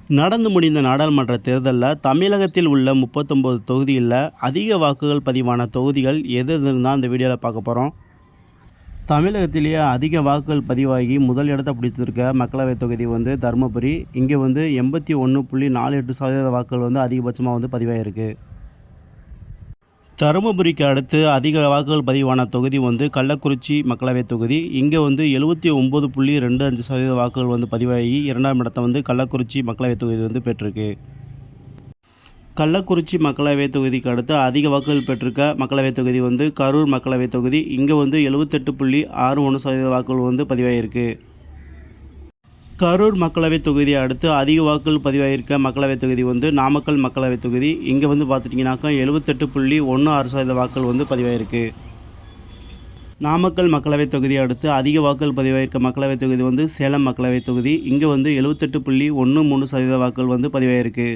நடந்து முடிந்த நாடாளுமன்ற தேர்தலில் தமிழகத்தில் உள்ள 39 தொகுதிகளில் அதிக வாக்குகள் பதிவான தொகுதிகள் எது எதுன்னு தான் இந்த வீடியோவில் பார்க்க போகிறோம். தமிழகத்திலேயே அதிக வாக்குகள் பதிவாகி முதல் இடத்தை பிடிச்சிருக்க மக்களவைத் தொகுதி தருமபுரி. இங்கே 81.48% வாக்குகள் அதிகபட்சமாக பதிவாயிருக்கு. தருமபுரிக்கு அடுத்து அதிக வாக்குகள் பதிவான தொகுதி கள்ளக்குறிச்சி மக்களவைத் தொகுதி. இங்கே 79.25% வாக்குகள் பதிவாகி இரண்டாம் இடத்தை கள்ளக்குறிச்சி மக்களவைத் தொகுதி பெற்றிருக்கு. கள்ளக்குறிச்சி மக்களவைத் தொகுதிக்கு அடுத்து அதிக வாக்குகள் பெற்றிருக்க மக்களவைத் தொகுதி கரூர் மக்களவைத் தொகுதி. இங்கே 78.61% வாக்குகள் பதிவாகிருக்கு. கரூர் மக்களவைத் தொகுதியை அடுத்து அதிக வாக்குகள் பதிவாகியிருக்க மக்களவைத் தொகுதி நாமக்கல் மக்களவைத் தொகுதி. இங்கே பார்த்துட்டிங்கனாக்கா 78.16% வாக்குகள் பதிவாகிருக்கு. நாமக்கல் மக்களவைத் தொகுதியை அடுத்து அதிக வாக்குகள் பதிவாகியிருக்க மக்களவைத் தொகுதி சேலம் மக்களவைத் தொகுதி. இங்கே 78.13% வாக்குகள் பதிவாகிருக்கு.